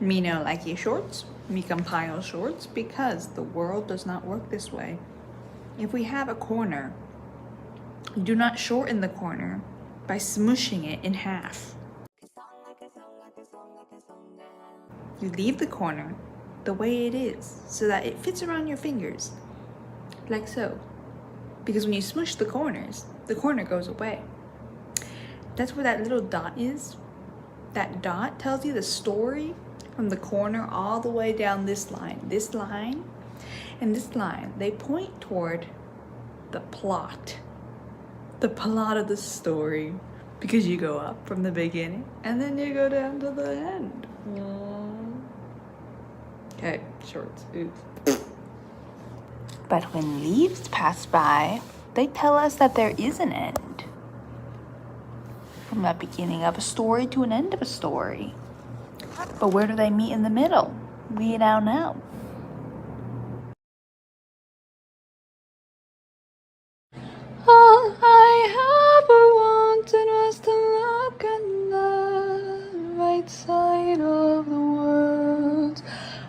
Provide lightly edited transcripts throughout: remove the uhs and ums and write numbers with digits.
Me no like your shorts. Me compile shorts because the world does not work this way. If we have a corner, do not shorten the corner by smushing it in half. You leave the corner the way it is so that it fits around your fingers, like so. Because when you smush the corners, the corner goes away. That's where that little dot is. That dot tells you the story from the corner all the way down this line. This line and this line, they point toward the plot of the story, because you go up from the beginning and then you go down to the end. Okay, shorts. Oops. But when leaves pass by, they tell us that there is an end. From the beginning of a story to an end of a story. But where do they meet in the middle? We now know. All I ever wanted was to look on the right side of the world.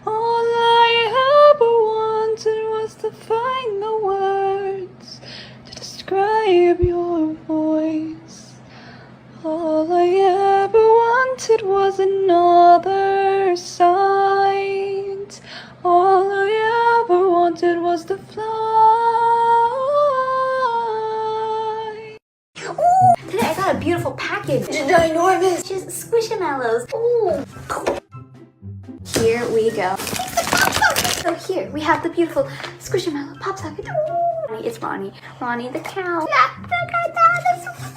All I ever wanted was to find the words to describe your voice. All I ever wanted was another sight. All I ever wanted was to fly. Ooh, today I got a beautiful package. Ginormous. Just squishamallows. Ooh. Here we go. So here we have the beautiful squishamallow pop socket. Ooh. It's Ronnie. Ronnie the cow. Look at that. That's so cute.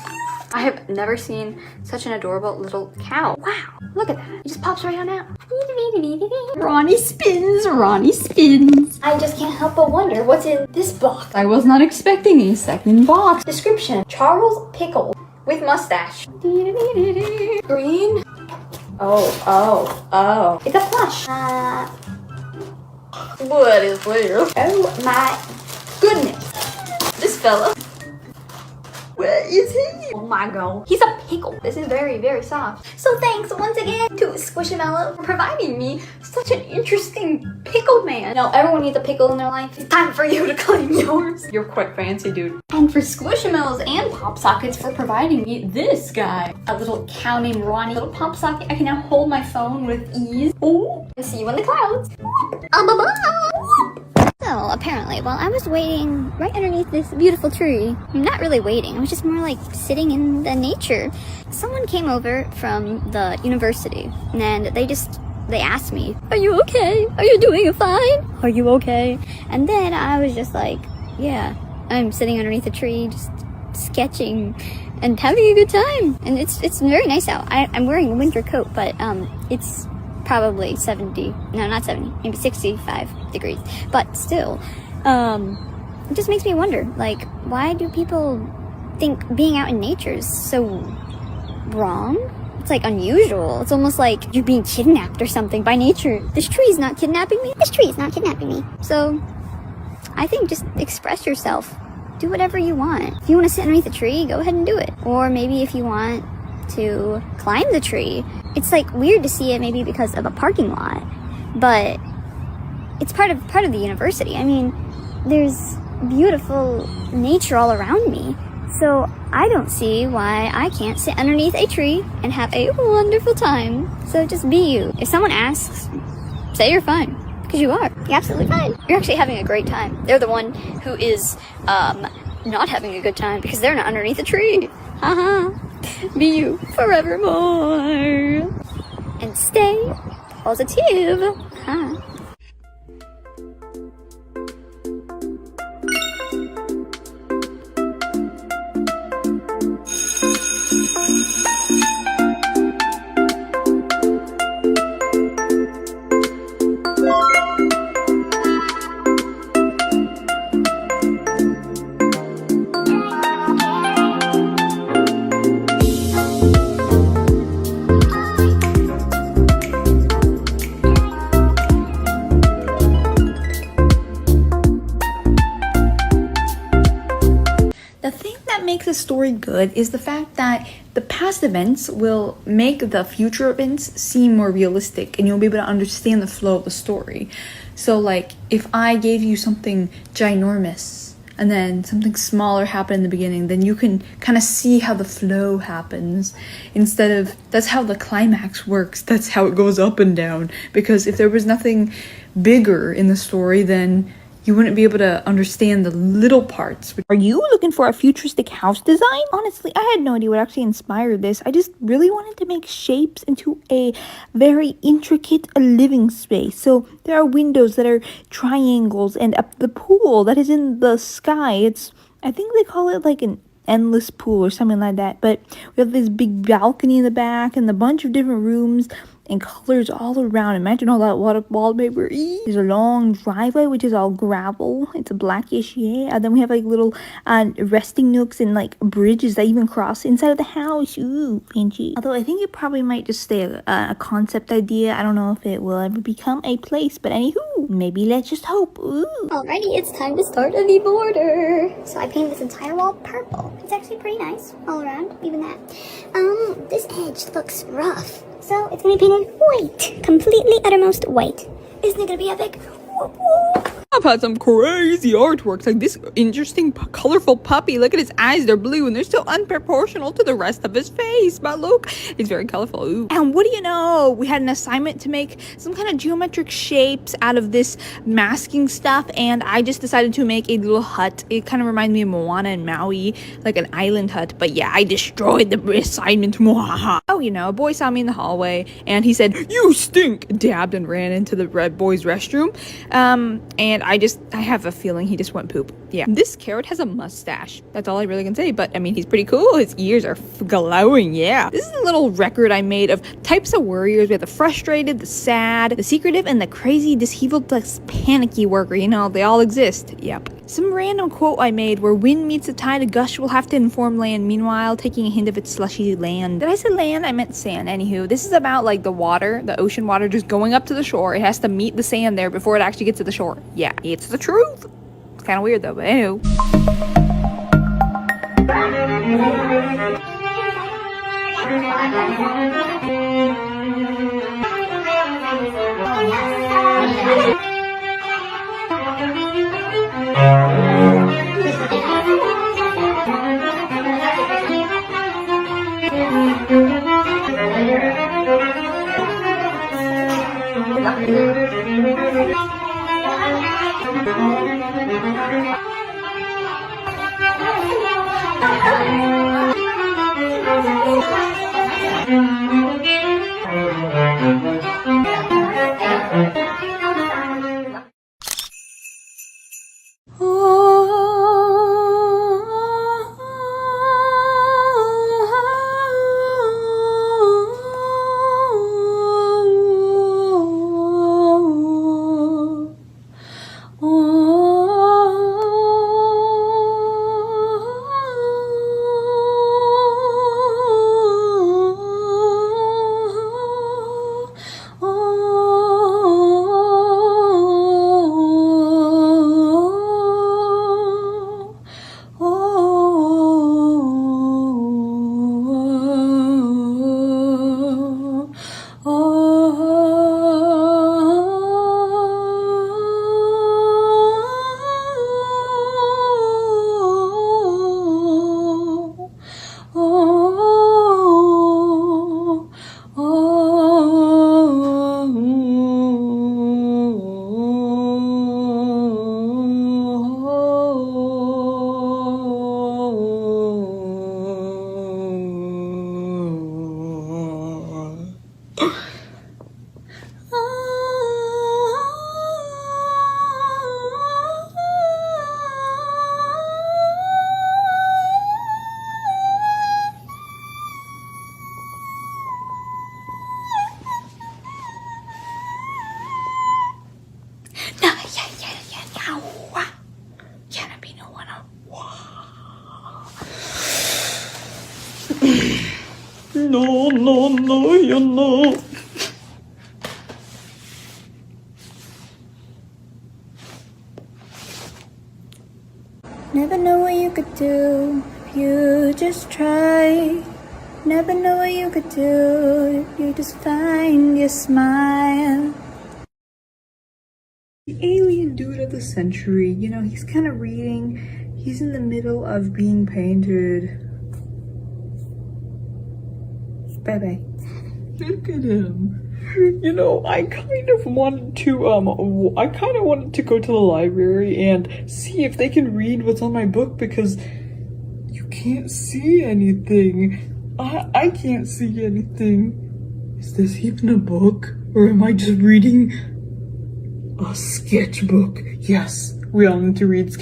I have never seen such an adorable little cow. Wow, look at that. It just pops right on out. Ronnie spins, Ronnie spins. I just can't help but wonder what's in this box. I was not expecting a second box. Description: Charles Pickle with mustache. Green. Oh. It's a plush. What is this? Oh my goodness. This fella. Where is he? Oh my god. He's a pickle. This is very, very soft. So thanks once again to Squishamallow for providing me such an interesting pickle man. Now everyone needs a pickle in their life. It's time for you to claim yours. You're quite fancy, dude. And for Squishamallows and Pop Sockets for providing me this guy. A little cow named Ronnie. Little Pop Socket. I can now hold my phone with ease. Oh, and see you in the clouds. Bye-bye. So, apparently, while I was waiting right underneath this beautiful tree, I'm not really waiting, I was just more like sitting in the nature. Someone came over from the university, and they asked me, "Are you okay? Are you doing fine? Are you okay?" And then I was just like, yeah, I'm sitting underneath a tree, just sketching and having a good time. And it's very nice out. I'm wearing a winter coat, but it's probably 70, no, not 70, maybe 65 degrees, but still, it just makes me wonder, like, why do people think being out in nature is so wrong? It's like unusual. It's almost like you're being kidnapped or something by nature. This tree is not kidnapping me. This tree is not kidnapping me. So I think just express yourself. Do whatever you want. If you want to sit underneath a tree, go ahead and do it. Or maybe if you want to climb the tree, it's like weird to see it maybe because of a parking lot, but it's part of the university. I mean, there's beautiful nature all around me, so I don't see why I can't sit underneath a tree and have a wonderful time. So just be you. If someone asks, say you're fine, because you are. You're absolutely fine. You're actually having a great time. They're the one who is not having a good time because they're not underneath a tree. Haha. Be you forevermore. And stay positive. Huh? makes a story good is the fact that the past events will make the future events seem more realistic, and you'll be able to understand the flow of the story. So like, if I gave you something ginormous and then something smaller happened in the beginning, then you can kind of see how the flow happens, instead of, that's how the climax works, that's how it goes up and down. Because if there was nothing bigger in the story, then you wouldn't be able to understand the little parts. Are you looking for a futuristic house design? Honestly, I had no idea what actually inspired this. I just really wanted to make shapes into a very intricate living space. So there are windows that are triangles, and the pool that is in the sky, I think they call it like an endless pool or something like that. But we have this big balcony in the back and a bunch of different rooms and colors all around. Imagine all that wallpaper. There's a long driveway which is all gravel. It's a blackish, yeah. And then we have like little resting nooks and like bridges that even cross inside of the house. Ooh, fancy. Although I think it probably might just stay a concept idea. I don't know if it will ever become a place, but anywho, maybe let's just hope. Ooh. Alrighty, it's time to start a new border. So I painted this entire wall purple. It's actually pretty nice all around, even that. This edge looks rough. So it's gonna be painted white. Completely uttermost white. Isn't it gonna be epic? I've had some crazy artworks, like this interesting colorful puppy. Look at his eyes, they're blue and they're so unproportional to the rest of his face, but look, it's very colorful. Ooh. And what do you know, we had an assignment to make some kind of geometric shapes out of this masking stuff, and I just decided to make a little hut. It kind of reminds me of Moana and Maui, like an island hut, but yeah, I destroyed the assignment. Oh, you know, a boy saw me in the hallway and he said, "You stink," dabbed and ran into the red boy's restroom. And I have a feeling he just went poop. Yeah. This carrot has a mustache. That's all I really can say. But I mean, he's pretty cool. His ears are glowing. Yeah. This is a little record I made of types of warriors. We have the frustrated, the sad, the secretive, and the crazy, disheveled, panicky worker. You know, they all exist. Yep. Some random quote I made where wind meets the tide, a gush will have to inform land, meanwhile taking a hint of its slushy land. Did I say land? I meant sand. Anywho, this is about like the water, the ocean water just going up to the shore. It has to meet the sand there before it actually gets to the shore. Yeah, it's the truth. It's kind of weird though, but anywho. No, you know. Never know what you could do if You just try. Never know what you could do. You just find your smile. The alien dude of the century, you know, he's kind of reading. He's in the middle of being painted. Bye-bye. Look at him. You know, I kind of wanted to go to the library and see if they can read what's on my book, because you can't see anything. I can't see anything. Is this even a book? Or am I just reading a sketchbook? Yes, we all need to read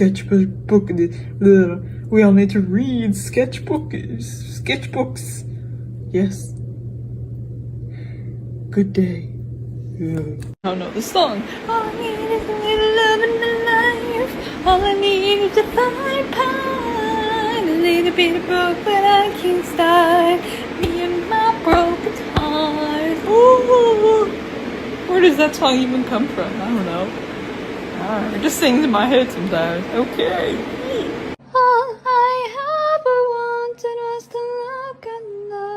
we all need to read sketchbooks. Yes. Good day. Yeah. I don't know the song. All I need is a little love in my life. All I need is a fine pine. A little bit of broke, but I can't start. Me and my broken heart. Ooh. Where does that song even come from? I don't know. It just sings in my head sometimes. Okay. All I ever wanted was to look on the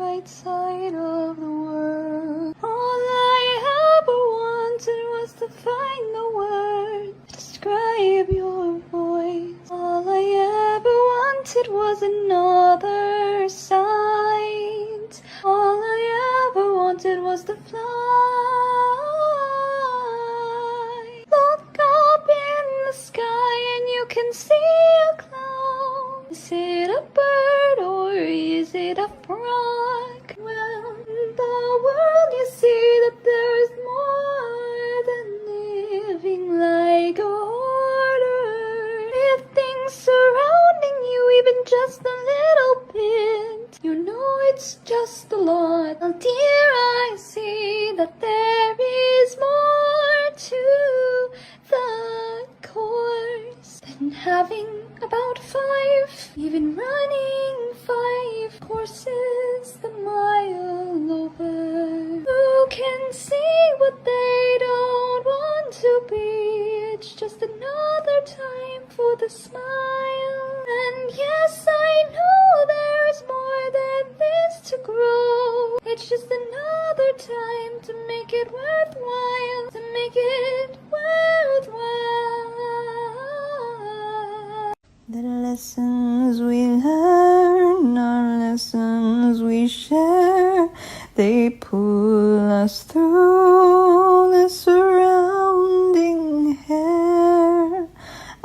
right side of the world. All I ever wanted was to find the words to describe your voice. All I ever wanted was another sight. All I ever wanted was to fly. Look up in the sky and you can see a cloud. Is it a bird or is it a frog? Well, in the world you see that there is more than living like a hoarder. With things surrounding you, even just a little bit, you know it's just a lot. Oh dear, I see that there is more to the course than having about 5, even running 5 courses a mile over. Who can see what they don't want to be? It's just another time for the smile. And yes, I know there's more than this to grow. It's just another time to make it worthwhile, to make it worthwhile. The lessons we learn are lessons we share. They pull us through the surrounding hair.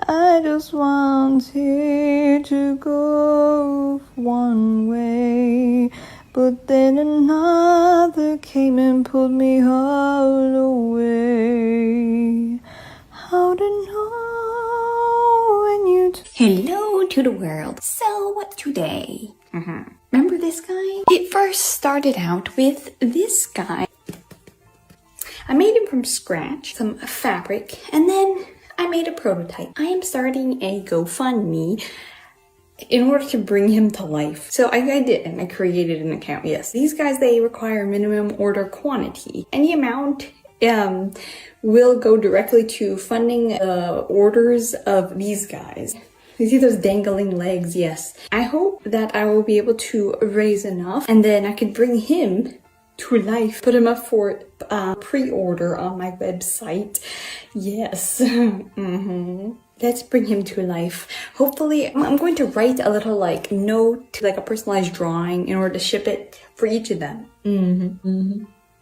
I just wanted to go one way, but then another came and pulled me all away. How to know when you... Hello to the world. So today, remember this guy? It first started out with this guy. I made him from scratch, some fabric, and then I made a prototype. I am starting a GoFundMe in order to bring him to life. So I did, and I created an account. Yes, these guys, they require minimum order quantity. Any amount will go directly to funding the orders of these guys. You see those dangling legs? Yes. I hope that I will be able to raise enough, and then I could bring him to life, put him up for pre-order on my website. Yes. Let's bring him to life. Hopefully, I'm going to write a little note, like a personalized drawing, in order to ship it for each of them.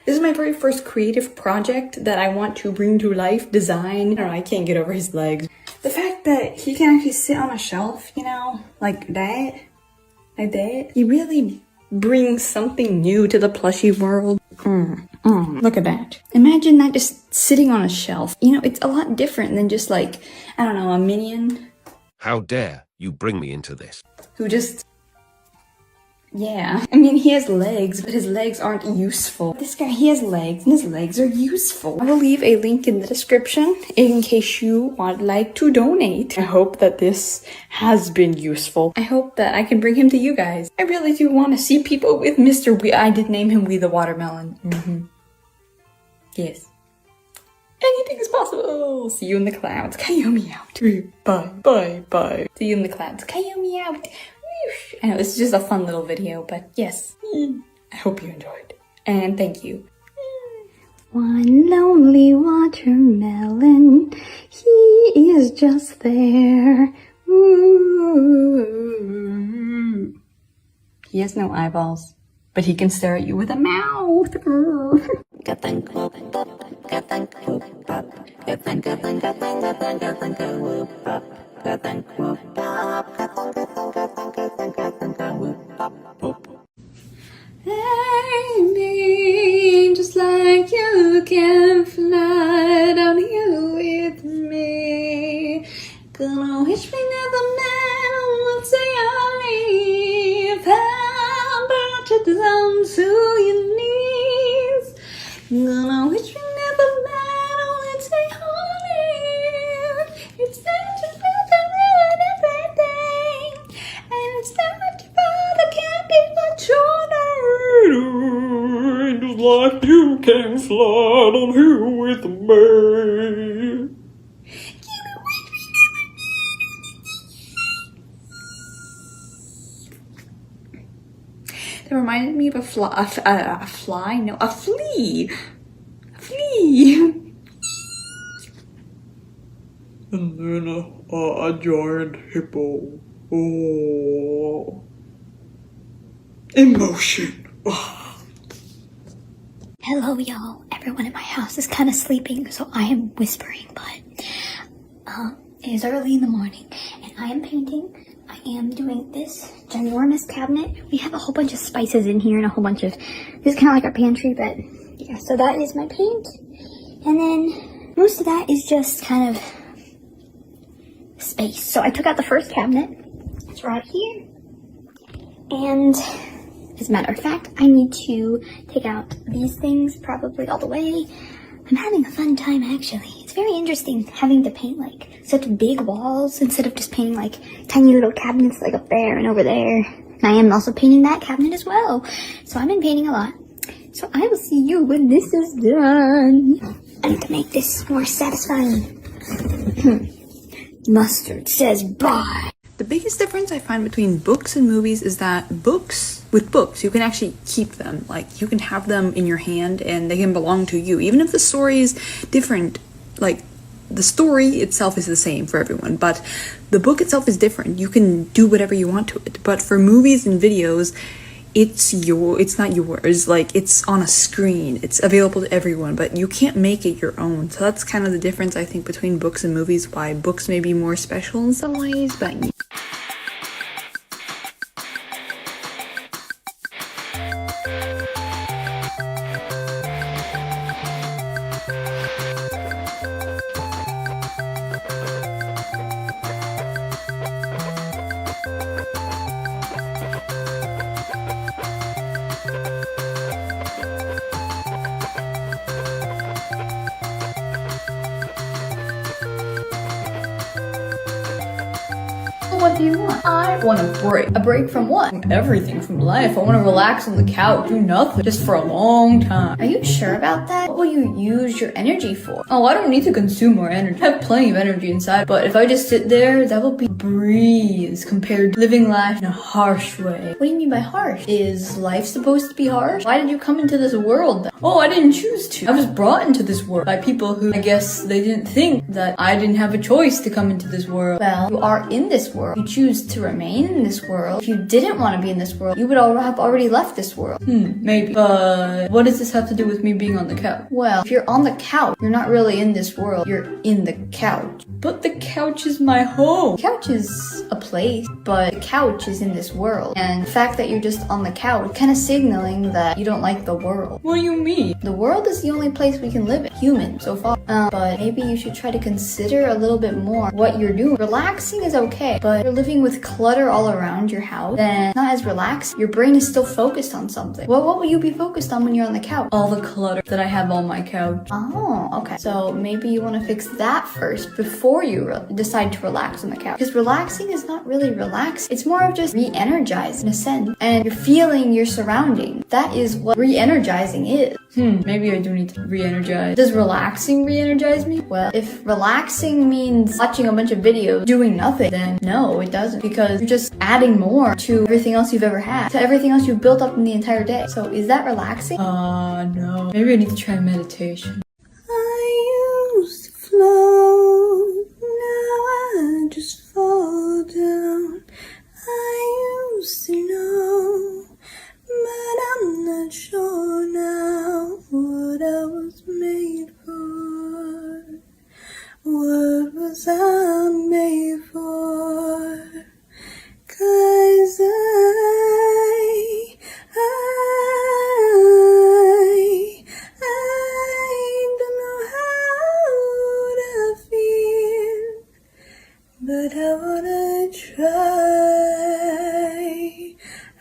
This is my very first creative project that I want to bring to life, design. I don't know, I can't get over his legs. The fact that he can actually sit on a shelf, you know, like that, he really brings something new to the plushie world. Look at that. Imagine that just sitting on a shelf. You know, it's a lot different than just like, I don't know, a minion. How dare you bring me into this? Who just... Yeah. I mean, he has legs, but his legs aren't useful. This guy, he has legs, and his legs are useful. I will leave a link in the description in case you would like to donate. I hope that this has been useful. I hope that I can bring him to you guys. I really do want to see people with Mr. Wee. I did name him Wee the Watermelon. Yes. Anything is possible. See you in the clouds. Kayo me out. Bye, bye, bye. See you in the clouds. Kayo me out. I know, this is just a fun little video, but yes. I hope you enjoyed. And thank you. One lonely watermelon, he is just there. Ooh. He has no eyeballs, but he can stare at you with a mouth. Baby, just like you can fly down here with me. Gonna wish me never met, let's say I leave. How about you down to your knees? Gonna wish me never met, let's say I leave. It's time to build a ruin everything, and it's time to build a can't be much shorter. Just like you can fly down here with me. It reminded me of a flea. A flea. A flea. And then a giant hippo. Oh. Emotion. Oh. Hello, y'all. Everyone in my house is kind of sleeping, so I am whispering, but it is early in the morning, and I am painting. I am doing this ginormous cabinet. We have a whole bunch of spices in here and a whole bunch of, this is kind of like our pantry, but yeah, so that is my paint. And then most of that is just kind of space. So I took out the first cabinet. It's right here. And as a matter of fact, I need to take out these things probably all the way. I'm having a fun time, actually. It's very interesting having to paint like such big walls instead of just painting like tiny little cabinets like up there and over there. And I am also painting that cabinet as well. So I've been painting a lot. So I will see you when this is done. I need to make this more satisfying. Mustard says bye. The biggest difference I find between books and movies is that with books, you can actually keep them. Like, you can have them in your hand and they can belong to you. Even if the story is different, like, the story itself is the same for everyone, but the book itself is different. You can do whatever you want to it. But for movies and videos, it's not yours. Like, it's on a screen. It's available to everyone, but you can't make it your own. So that's kind of the difference, I think, between books and movies, why books may be more special in some ways, but What do you want? I want a break. A break from what? From everything, from life. I want to relax on the couch, do nothing, just for a long time. Are you sure about that? What will you use your energy for? Oh, I don't need to consume more energy. I have plenty of energy inside, but if I just sit there, that will be breeze compared to living life in a harsh way. What do you mean by harsh? Is life supposed to be harsh? Why did you come into this world then? Oh, I didn't choose to. I was brought into this world by people who, I guess, they didn't think that I didn't have a choice to come into this world. Well, you are in this world. You choose to remain in this world. If you didn't want to be in this world, you would have already left this world. Maybe. But what does this have to do with me being on the couch? Well, if you're on the couch, you're not really in this world. You're in the couch. But the couch is my home. The couch is a place, but the couch is in this world. And the fact that you're just on the couch, kind of signaling that you don't like the world. What do you mean? The world is the only place we can live in. Human, so far. But maybe you should try to consider a little bit more what you're doing. Relaxing is okay, but you're living with clutter all around your house, then not as relaxed. Your brain is still focused on something. Well, what will you be focused on when you're on the couch? All the clutter that I have on my couch. Oh, okay. So maybe you want to fix that first before before you decide to relax on the couch. Because relaxing is not really relaxing. It's more of just re-energized in a sense. And you're feeling your surroundings. That is what re-energizing is. Maybe I do need to re-energize. Does relaxing re-energize me? Well, if relaxing means watching a bunch of videos, doing nothing, then no, it doesn't. Because you're just adding more to everything else you've ever had. To everything else you've built up in the entire day. So is that relaxing? No. Maybe I need to try meditation. I used to float, now I just fall down. I used to know, but I'm not sure now what I was made for. What was I made for? 'Cause I don't know how to feel, but I wanna try.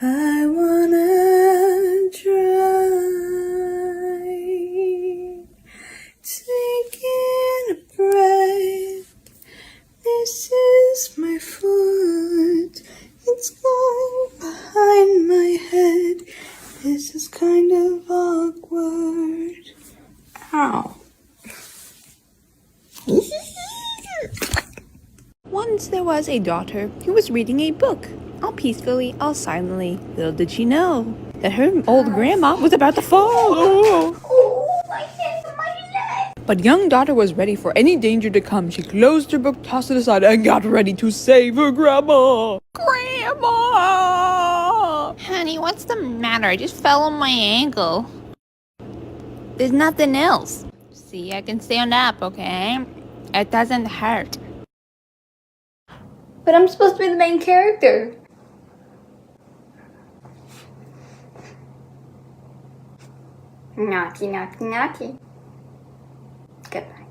I wanna try. Taking a breath. This is my foot. It's going behind my head. This is kind of awkward. Ow. Once there was a daughter who was reading a book, all peacefully, all silently. Little did she know that her old grandma was about to fall. Oh, my head, my leg. But young daughter was ready for any danger to come. She closed her book, tossed it aside, and got ready to save her grandma. Grandma! Honey, what's the matter? I just fell on my ankle. There's nothing else. See, I can stand up, okay? It doesn't hurt. But I'm supposed to be the main character. Naughty, naughty, naughty. Goodbye.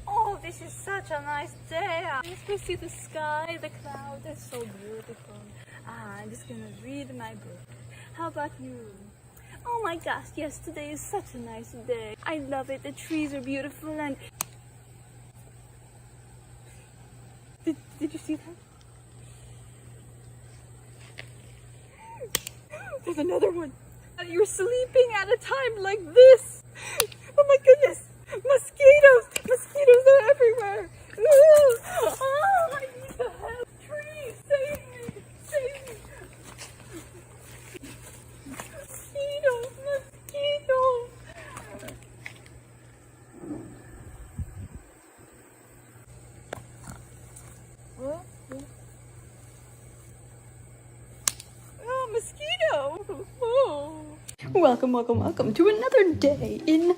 Oh, this is such a nice day. Just to see the sky, the clouds, it's so beautiful. I'm just gonna read my book. How about you? Oh my gosh, yes, today is such a nice day. I love it. The trees are beautiful and... Did you see that? There's another one. You're sleeping at a time like this. Oh my goodness. Mosquitoes. Mosquitoes are everywhere. Oh, I need the help. Trees, save me. Save me. Mosquitoes. Mosquitoes. Oh, mosquito! Oh. Welcome to another day in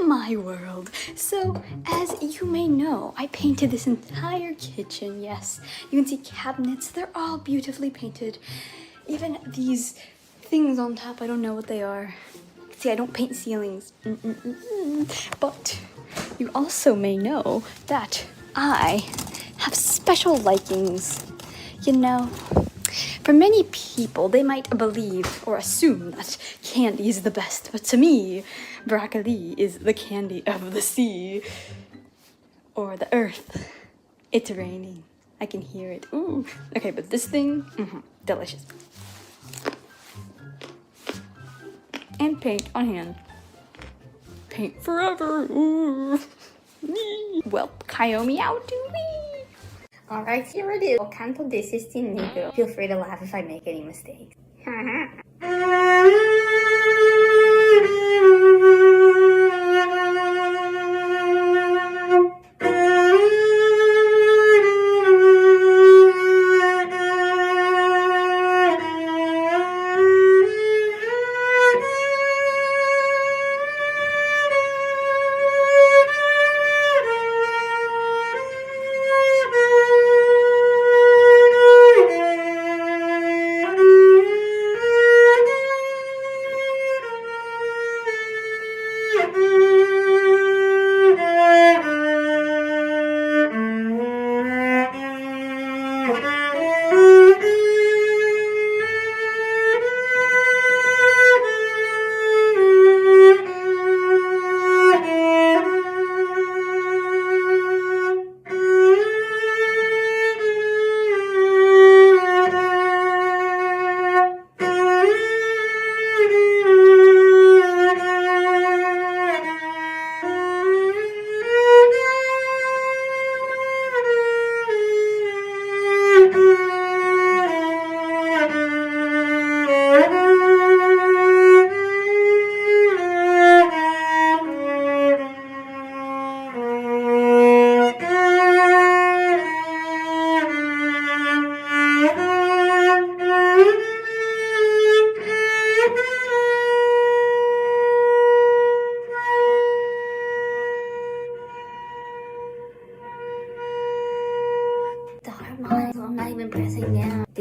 my world. So, as you may know, I painted this entire kitchen, yes. You can see cabinets, they're all beautifully painted. Even these things on top, I don't know what they are. See, I don't paint ceilings. But you also may know that I have special likings. You know, for many people, they might believe or assume that candy is the best, but to me, broccoli is the candy of the sea or the earth. It's raining. I can hear it. Ooh. Okay, but this thing, delicious. And paint on hand. Paint forever. Ooh. Well, Kaiomi out to me. Alright, here it is. El canto de este negro. Feel free to laugh if I make any mistakes.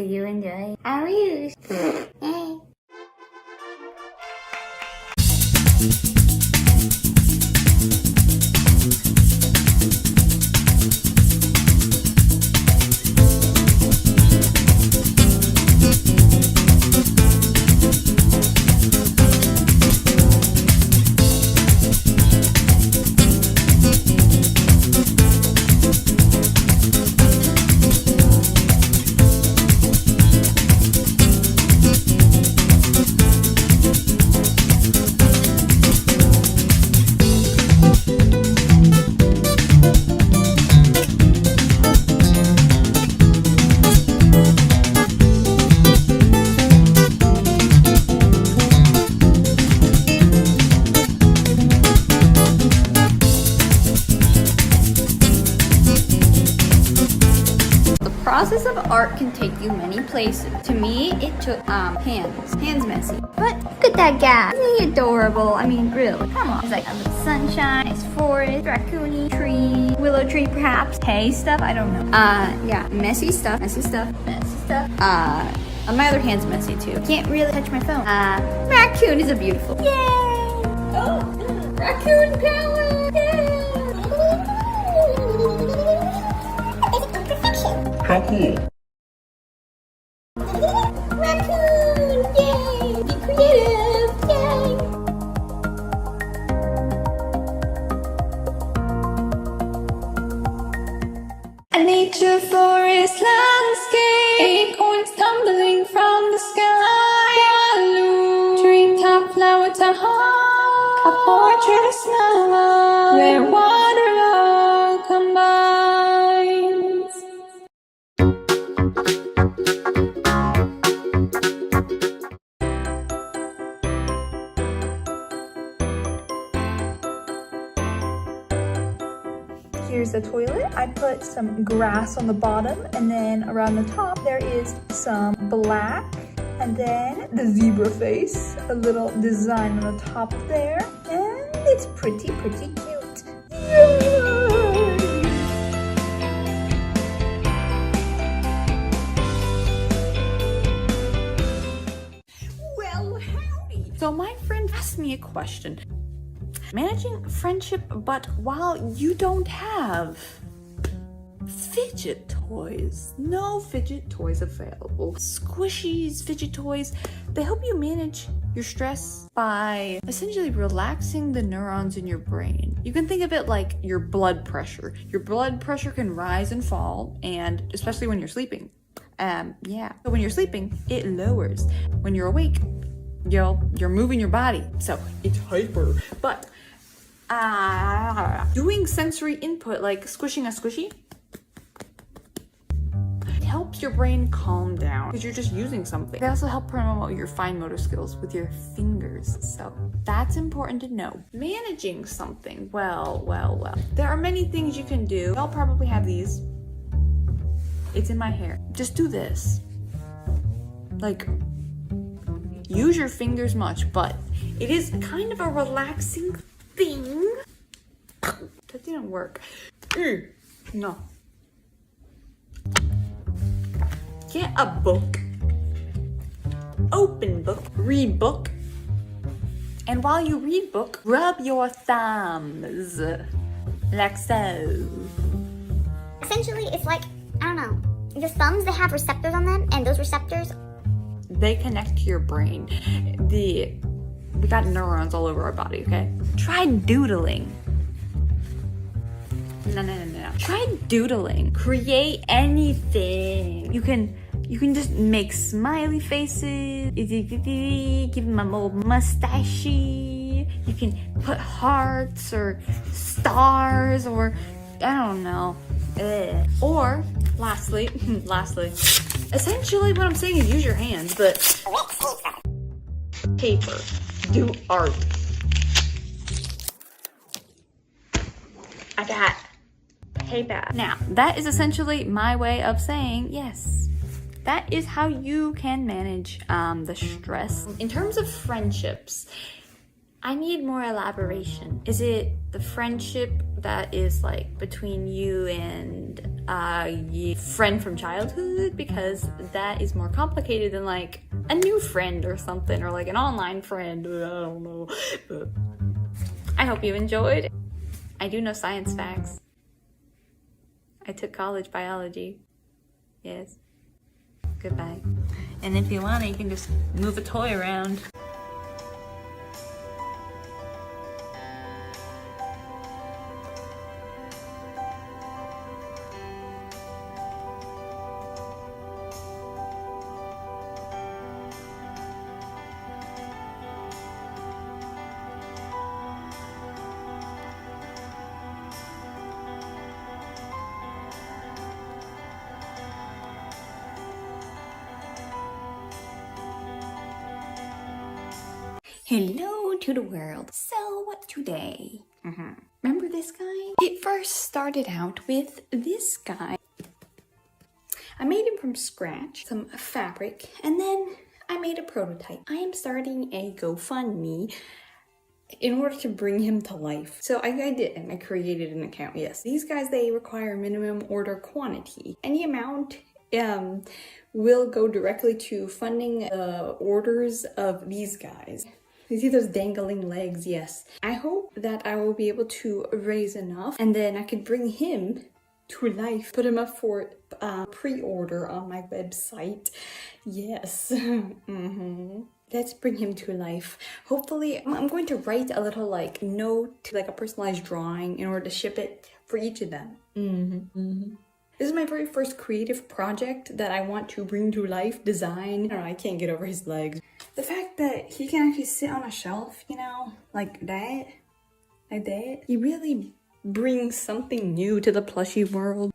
you enjoy? How are you? Hey. Process of art can take you many places. To me, it took hands messy. But look at that guy. Isn't he adorable? I mean, really, come on. It's like a little sunshine, nice forest, raccoony tree, willow tree perhaps, hay stuff, I don't know. Yeah, messy stuff. My other hand's messy too. Can't really touch my phone. Raccoon is a beautiful. Yay! Oh, raccoon power! Yay! How cool. Raccoon! Yay! Be creative! Yay! A nature forest landscape, acorns tumbling from the sky. Blue treetop flower to heart, a portrait of snow where water all combines. Here's the toilet. I put some grass on the bottom, and then around the top there is some black, and then the zebra face, a little design on the top there, and it's pretty cute. Yay! Well, howdy. So my friend asked me a question. Managing friendship, but while you don't have fidget toys. No fidget toys available. Squishies, fidget toys, they help you manage your stress by essentially relaxing the neurons in your brain. You can think of it like your blood pressure. Your blood pressure can rise and fall, and especially when you're sleeping. So when you're sleeping, it lowers. When you're awake, you're moving your body, so it's hyper. But doing sensory input like squishing a squishy, it helps your brain calm down because you're just using something. They also help promote your fine motor skills with your fingers, so that's important to know. Managing something, well, there are many things you can do. Y'all probably have these. It's in my hair. Just do this. Like, use your fingers much, but it is kind of a relaxing thing. That didn't work. No. Get a book. Open book. Read book. And while you read book, rub your thumbs. Like so. Essentially, it's like, I don't know, your thumbs, they have receptors on them, and those receptors, they connect to your brain. We got neurons all over our body, okay? Try doodling. No. Try doodling. Create anything. You can just make smiley faces. Give them a little mustachey. You can put hearts or stars or I don't know. Or lastly, essentially what I'm saying is use your hands, but paper. Do art. I got paper. Now, that is essentially my way of saying yes. That is how you can manage the stress. In terms of friendships, I need more elaboration. Is it the friendship that is like between you and your friend from childhood? Because that is more complicated than like a new friend or something, or like an online friend. I don't know. But I hope you enjoyed. I do know science facts. I took college biology. Yes. Goodbye. And if you want, you can just move a toy around. Hello to the world. So today, remember this guy? It first started out with this guy. I made him from scratch, some fabric, and then I made a prototype. I am starting a GoFundMe in order to bring him to life. So I did, and I created an account, yes. These guys, they require minimum order quantity. Any amount will go directly to funding the orders of these guys. You see those dangling legs? Yes. I hope that I will be able to raise enough, and then I could bring him to life, put him up for pre-order on my website. Yes. Let's bring him to life. Hopefully, I'm going to write a little like note, like a personalized drawing, in order to ship it for each of them. This is my very first creative project that I want to bring to life, design. I don't know, I can't get over his legs. The fact that he can actually sit on a shelf, you know, like that, he really brings something new to the plushie world.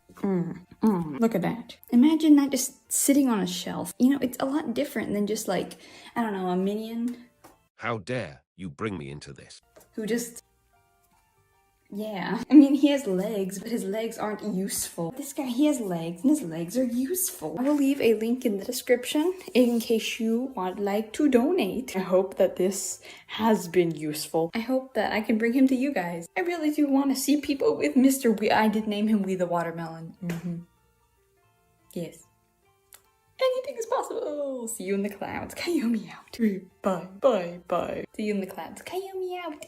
Look at that. Imagine that just sitting on a shelf. You know, it's a lot different than just like, I don't know, a minion. How dare you bring me into this? Who just... Yeah, I mean, he has legs, but his legs aren't useful. This guy, he has legs, and his legs are useful. I will leave a link in the description in case you would like to donate. I hope that this has been useful. I hope that I can bring him to you guys. I really do want to see people with Mr. Wee. I did name him Wee the Watermelon. Yes. Anything is possible. See you in the clouds. Kayomi out. Bye, bye, bye. See you in the clouds. Kayomi out.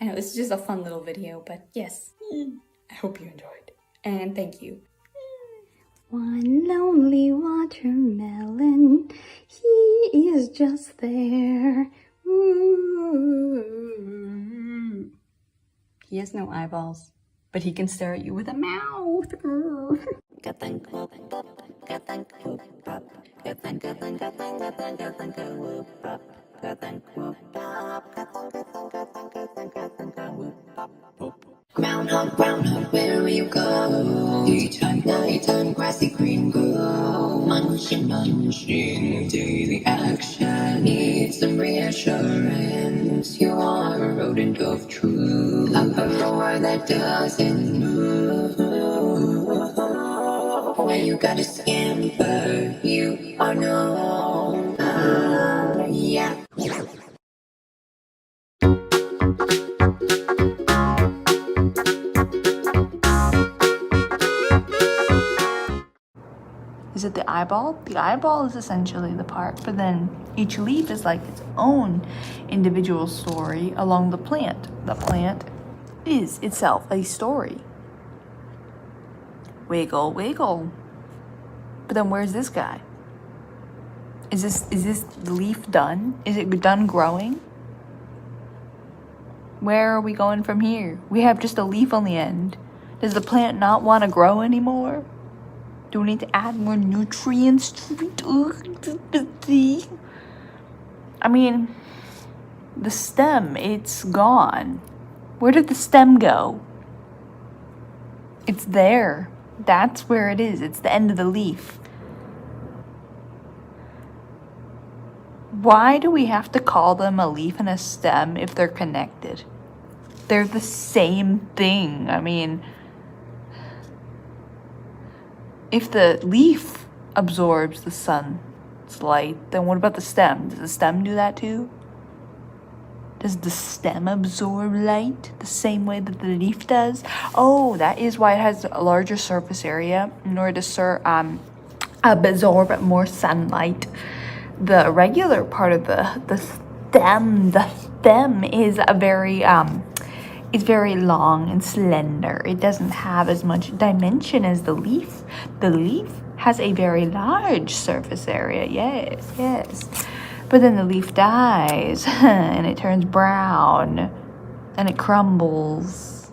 I know, it's just a fun little video, but yes, I hope you enjoyed, and thank you. One lonely watermelon, he is just there. Ooh. He has no eyeballs, but he can stare at you with a mouth. Groundhog, where you go? Daytime, nighttime, grassy green glow. Munching, daily action. Need some reassurance. You are a rodent of truth. A roar that doesn't move. When you gotta scamper, you are known. Yeah. Is it the eyeball? The eyeball is essentially the part, but then each leaf is like its own individual story along the plant. The plant is itself a story. Wiggle, wiggle. But then where's this guy? Is this leaf done? Is it done growing? Where are we going from here? We have just a leaf on the end. Does the plant not want to grow anymore? Do we need to add more nutrients to it? I mean, the stem, it's gone. Where did the stem go? It's there. That's where it is. It's the end of the leaf. Why do we have to call them a leaf and a stem if they're connected? They're the same thing. I mean, if the leaf absorbs the sun's light, then what about the stem? Does the stem do that too? Does the stem absorb light the same way that the leaf does? Oh, that is why it has a larger surface area in order to absorb more sunlight. The regular part of the stem is it's very long and slender. It doesn't have as much dimension as the leaf. The leaf has a very large surface area. Yes, yes. But then the leaf dies and it turns brown and it crumbles.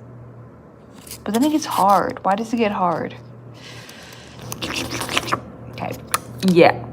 But then it gets hard. Why does it get hard? Okay. Yeah.